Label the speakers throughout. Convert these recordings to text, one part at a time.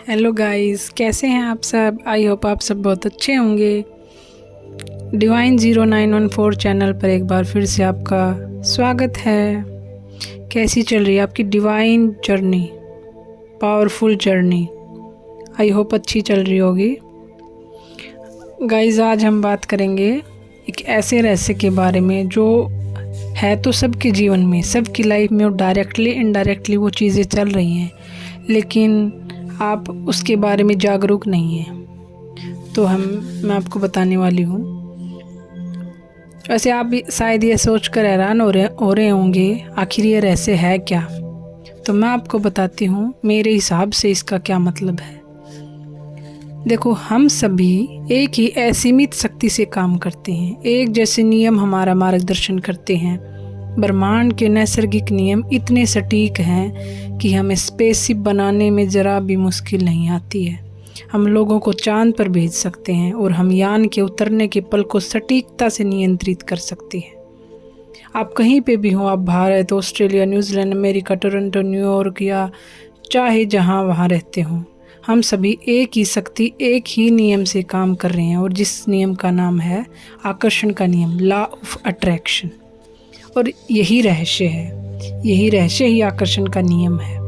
Speaker 1: Hello guys, कैसे हैं आप सब। आई होप आप सब बहुत अच्छे होंगे। डिवाइन 0914 चैनल पर एक बार फिर से आपका स्वागत है। कैसी चल रही है आपकी divine journey, powerful journey. I hope अच्छी चल रही होगी। गाइस, आज हम बात करेंगे एक ऐसे रहस्य के बारे में जो है तो सबके जीवन में, सबकी लाइफ में, और डायरेक्टली इनडायरेक्टली वो चीज़ें चल रही हैं, लेकिन आप उसके बारे में जागरूक नहीं हैं। तो मैं आपको बताने वाली हूँ। वैसे आप भी शायद ये सोच कर हैरान हो रहे होंगे, आखिर ये रहस्य है क्या। तो मैं आपको बताती हूँ मेरे हिसाब से इसका क्या मतलब है। देखो, हम सभी एक ही असीमित शक्ति से काम करते हैं। एक जैसे नियम हमारा मार्गदर्शन करते हैं। ब्रह्मांड के नैसर्गिक नियम इतने सटीक हैं कि हमें स्पेसशिप बनाने में ज़रा भी मुश्किल नहीं आती है। हम लोगों को चांद पर भेज सकते हैं और हम यान के उतरने के पल को सटीकता से नियंत्रित कर सकते हैं। आप कहीं पे भी हों, आप Bharat, Australia, New Zealand, America, Toronto, New York या चाहे जहाँ वहाँ रहते हों, हम सभी एक ही शक्ति, एक ही नियम से काम कर रहे हैं, और जिस नियम का नाम है आकर्षण का नियम, लॉ ऑफ अट्रैक्शन। और यही रहस्य है, यही रहस्य ही आकर्षण का नियम है।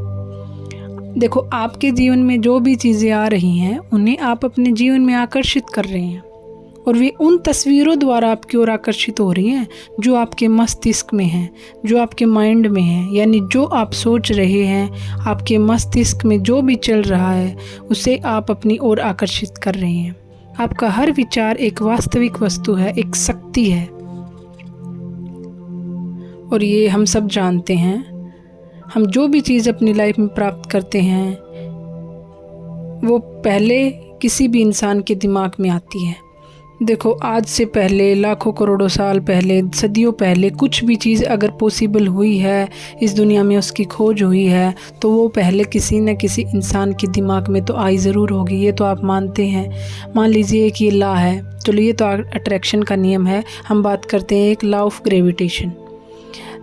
Speaker 1: देखो, आपके जीवन में जो भी चीज़ें आ रही हैं उन्हें आप अपने जीवन में आकर्षित कर रहे हैं, और वे उन तस्वीरों द्वारा आपकी ओर आकर्षित हो रही हैं जो आपके मस्तिष्क में हैं, जो आपके माइंड में हैं। यानी जो आप सोच रहे हैं, आपके मस्तिष्क में जो भी चल रहा है, उसे आप अपनी ओर आकर्षित कर रहे हैं। आपका हर विचार एक वास्तविक वस्तु है, एक शक्ति है, और ये हम सब जानते हैं। हम जो भी चीज़ अपनी लाइफ में प्राप्त करते हैं वो पहले किसी भी इंसान के दिमाग में आती है। देखो, आज से पहले, लाखों करोड़ों साल पहले, सदियों पहले कुछ भी चीज़ अगर पॉसिबल हुई है, इस दुनिया में उसकी खोज हुई है, तो वो पहले किसी न किसी इंसान के दिमाग में तो आई ज़रूर होगी। ये तो आप मानते हैं। मान लीजिए कि ये लॉ है, चलो ये तो अट्रैक्शन का नियम है। हम बात करते हैं एक लॉ ऑफ ग्रेविटेशन,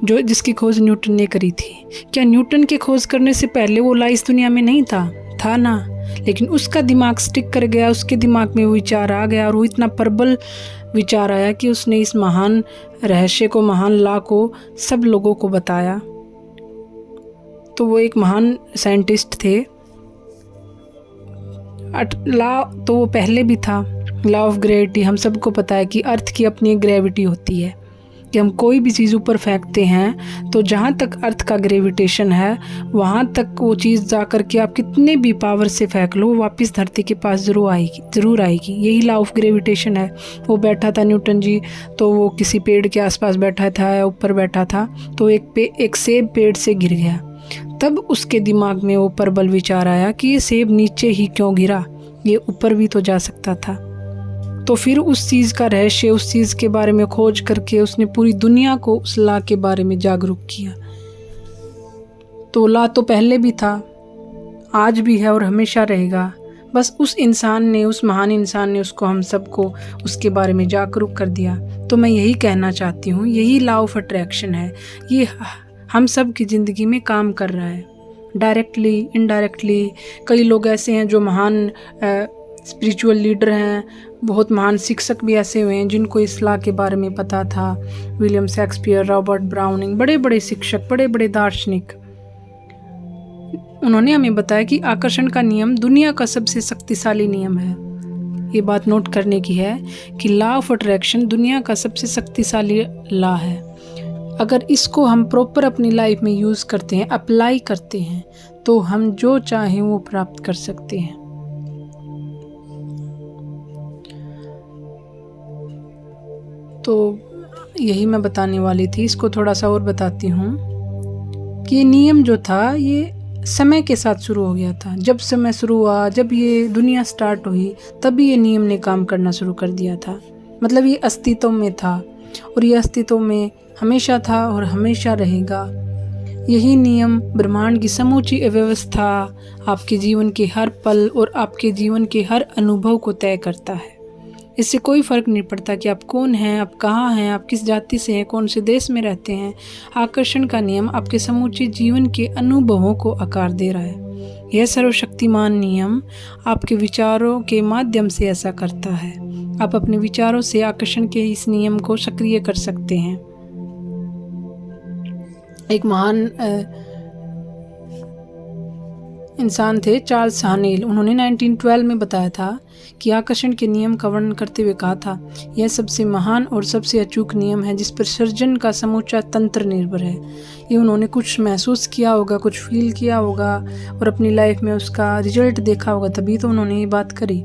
Speaker 1: जिसकी खोज न्यूटन ने करी थी। क्या न्यूटन के खोज करने से पहले वो लॉ इस दुनिया में नहीं था ना। लेकिन उसका दिमाग स्टिक कर गया, उसके दिमाग में वो विचार आ गया, और वो इतना प्रबल विचार आया कि उसने इस महान रहस्य को, महान लॉ को सब लोगों को बताया। तो वो एक महान साइंटिस्ट थे। लॉ तो वो पहले भी था, लॉ ऑफ ग्रेविटी। हम सबको पता है कि अर्थ की अपनी ग्रेविटी होती है, कि हम कोई भी चीज़ ऊपर फेंकते हैं तो जहाँ तक अर्थ का ग्रेविटेशन है वहाँ तक वो चीज़ जा कर के आप कितने भी पावर से फेंक लो, वापस धरती के पास ज़रूर आएगी। यही लॉ ऑफ ग्रेविटेशन है। वो बैठा था न्यूटन जी, तो वो किसी पेड़ के आसपास बैठा था या ऊपर बैठा था, तो एक सेब पेड़ से गिर गया। तब उसके दिमाग में वो प्रबल विचार आया कि ये सेब नीचे ही क्यों गिरा, ये ऊपर भी तो जा सकता था। तो फिर उस चीज़ का रहस्य, उस चीज़ के बारे में खोज करके उसने पूरी दुनिया को उस लॉ के बारे में जागरूक किया। तो लॉ तो पहले भी था, आज भी है और हमेशा रहेगा। बस उस इंसान ने, उस महान इंसान ने उसको, हम सबको उसके बारे में जागरूक कर दिया। तो मैं यही कहना चाहती हूँ, यही लॉ ऑफ अट्रैक्शन है। ये हम सब की ज़िंदगी में काम कर रहा है, डायरेक्टली इनडायरेक्टली। कई लोग ऐसे हैं जो महान स्पिरिचुअल लीडर हैं, बहुत महान शिक्षक भी ऐसे हुए हैं जिनको इस लॉ के बारे में पता था। विलियम शेक्सपियर, रॉबर्ट ब्राउनिंग, बड़े बड़े शिक्षक, बड़े बड़े दार्शनिक, उन्होंने हमें बताया कि आकर्षण का नियम दुनिया का सबसे शक्तिशाली नियम है। ये बात नोट करने की है कि लॉ ऑफ अट्रैक्शन दुनिया का सबसे शक्तिशाली लॉ है। अगर इसको हम प्रॉपर अपनी लाइफ में यूज़ करते हैं, अप्लाई करते हैं, तो हम जो चाहें वो प्राप्त कर सकते हैं। तो यही मैं बताने वाली थी। इसको थोड़ा सा और बताती हूँ कि ये नियम जो था ये समय के साथ शुरू हो गया था। जब समय शुरू हुआ, जब ये दुनिया स्टार्ट हुई, तभी ये नियम ने काम करना शुरू कर दिया था। मतलब ये अस्तित्व में था, और ये अस्तित्व में हमेशा था और हमेशा रहेगा। यही नियम ब्रह्मांड की समूची व्यवस्था, आपके जीवन के हर पल और आपके जीवन के हर अनुभव को तय करता है। इससे कोई फ़र्क नहीं पड़ता कि आप कौन हैं, आप कहाँ हैं, आप किस जाति से हैं, कौन से देश में रहते हैं। आकर्षण का नियम आपके समूचे जीवन के अनुभवों को आकार दे रहा है। यह सर्वशक्तिमान नियम आपके विचारों के माध्यम से ऐसा करता है। आप अपने विचारों से आकर्षण के इस नियम को सक्रिय कर सकते हैं। एक महान इंसान थे चार्ल्स हानेल। उन्होंने 1912 में बताया था कि आकर्षण के नियम का वर्णन करते हुए कहा था, यह सबसे महान और सबसे अचूक नियम है जिस पर सृजन का समूचा तंत्र निर्भर है। ये उन्होंने कुछ महसूस किया होगा, कुछ फील किया होगा और अपनी लाइफ में उसका रिजल्ट देखा होगा, तभी तो उन्होंने ये बात करी।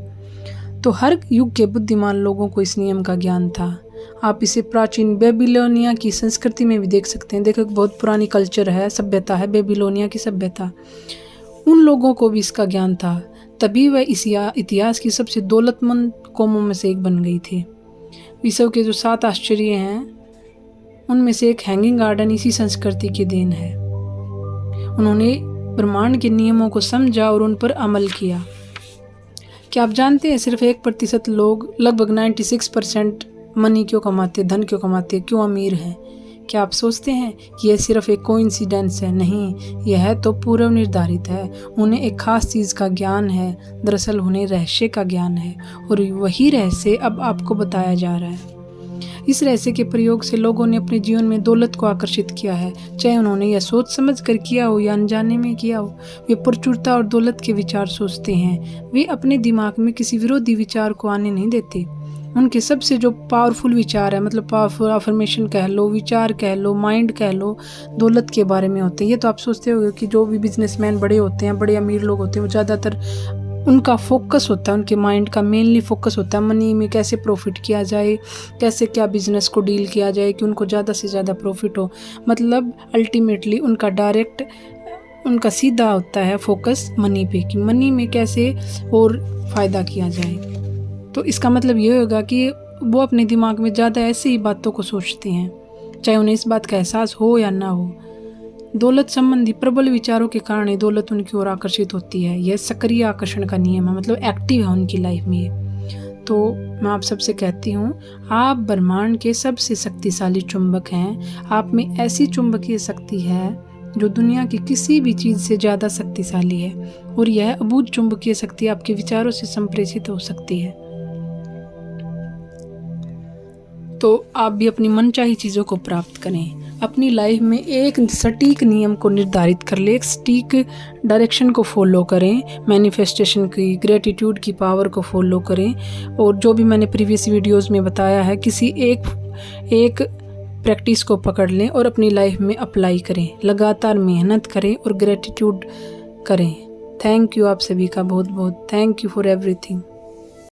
Speaker 1: तो हर युग के बुद्धिमान लोगों को इस नियम का ज्ञान था। आप इसे प्राचीन बेबीलोनिया की संस्कृति में भी देख सकते हैं। देखो, बहुत पुरानी कल्चर है, सभ्यता है बेबीलोनिया की सभ्यता। उन लोगों को भी इसका ज्ञान था, तभी वह इस इतिहास की सबसे दौलतमंद कौमों में से एक बन गई थी। विश्व के जो 7 आश्चर्य हैं उनमें से एक हैंगिंग गार्डन इसी संस्कृति की देन है। उन्होंने ब्रह्मांड के नियमों को समझा और उन पर अमल किया। क्या आप जानते हैं सिर्फ 1% लोग लगभग 96% मनी क्यों कमाते, धन क्यों कमाते, क्यों अमीर हैं? क्या आप सोचते हैं कि यह सिर्फ एक कोइंसिडेंस है? नहीं, यह तो पूर्व निर्धारित है। उन्हें एक खास चीज़ का ज्ञान है, दरअसल उन्हें रहस्य का ज्ञान है और वही रहस्य अब आपको बताया जा रहा है। इस रहस्य के प्रयोग से लोगों ने अपने जीवन में दौलत को आकर्षित किया है, चाहे उन्होंने यह सोच समझ कर किया हो या अनजाने में किया हो। वे प्रचुरता और दौलत के विचार सोचते हैं। वे अपने दिमाग में किसी विरोधी विचार को आने नहीं देते। उनके सबसे जो पावरफुल विचार है, मतलब पावरफुल अफर्मेशन कह लो, विचार कह लो, माइंड कह लो, दौलत के बारे में होते हैं। ये तो आप सोचते हो कि जो भी बिजनेसमैन बड़े होते हैं, बड़े अमीर लोग होते हैं, वो ज़्यादातर उनका फोकस होता है, उनके माइंड का मेनली फोकस होता है मनी में, कैसे प्रॉफिट किया जाए, कैसे क्या बिजनेस को डील किया जाए कि उनको ज़्यादा से ज़्यादा प्रॉफिट हो। मतलब अल्टीमेटली उनका डायरेक्ट, उनका सीधा होता है फोकस मनी पे, कि मनी में कैसे और फ़ायदा किया जाए। तो इसका मतलब ये होगा कि वो अपने दिमाग में ज़्यादा ऐसी ही बातों को सोचते हैं, चाहे उन्हें इस बात का एहसास हो या ना हो। दौलत संबंधी प्रबल विचारों के कारण दौलत उनकी ओर आकर्षित होती है। यह सक्रिय आकर्षण का नियम है, मतलब एक्टिव है उनकी लाइफ में ये। तो मैं आप सबसे कहती हूँ, आप ब्रह्मांड के सबसे शक्तिशाली चुंबक हैं। आप में ऐसी चुंबकीय शक्ति है जो दुनिया की किसी भी चीज़ से ज़्यादा शक्तिशाली है, और यह अबूझ चुंबकीय शक्ति आपके विचारों से संप्रेषित हो सकती है। तो आप भी अपनी मनचाही चीज़ों को प्राप्त करें। अपनी लाइफ में एक सटीक नियम को निर्धारित कर ले, एक सटीक डायरेक्शन को फॉलो करें, मैनिफेस्टेशन की, ग्रेटिट्यूड की पावर को फॉलो करें। और जो भी मैंने प्रीवियस वीडियोस में बताया है, किसी एक प्रैक्टिस को पकड़ लें और अपनी लाइफ में अप्लाई करें। लगातार मेहनत करें और ग्रेटिट्यूड करें। थैंक यू आप सभी का बहुत बहुत। Thank you for everything.